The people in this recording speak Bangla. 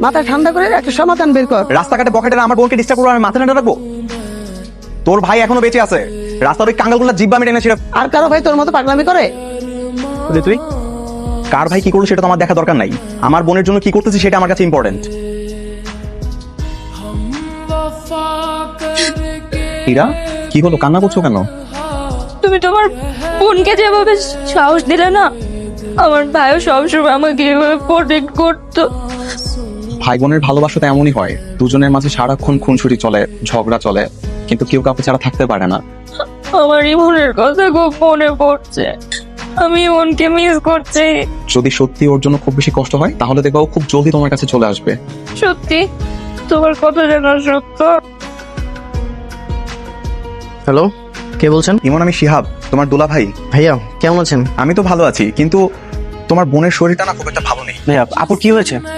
মাথা ঠান্ডা করে একটা সমাধান বের কর। রাস্তাঘাটে বকেটে আমার বোনকে ডিস্টার্ব করবো, আমি মাথা ঠান্ডা রাখবো? তোর ভাই এখনো বেঁচে আছে, রাস্তার ওই কাঙ্গালগুলা জিব্বা মেটে না সেটা। আর কারো ভাই তোর মতো পাগলামি করে? তুই কার ভাই কি করলো সেটা তো আমার দেখা দরকার নাই, আমার বোনের জন্য কি করতেছি সেটা আমার কাছে ইম্পর্টেন্ট। ইরা, কি হলো, কান্না করছো কেন? তুমি তোমার বোনকে যেভাবে সাহস দিলে না, আমার ভাইও সবসময় আমাকে এভাবে প্রোটেক্ট করতো। ভাই বোনের ভালোবাসা তো এমনই হয়, দুজনের মাঝে সারাক্ষণ খুনসুটি চলে, ঝগড়া চলে, কিন্তু কেউ কাউকে ছাড়া থাকতে পারে না। আমার ইমনের কথা খুব মনে পড়ছে, আমি ইমনকে মিস করছি। যদি সত্যি ওর জন্য খুব বেশি কষ্ট হয় তাহলে দেখবা ও খুব জলদি তোমার কাছে চলে আসবে। সত্যি তোমার কথা জানা সত্য। হ্যালো, কে বলছেন? ইমন, আমি শিহাব, তোমার দুলা ভাই। ভাইয়া কেমন আছেন? আমি তো ভালো আছি, কিন্তু তোমার বোনের শরীরটা না খুব একটা ভালো নেই। ভাইয়া আপুর কি হয়েছে?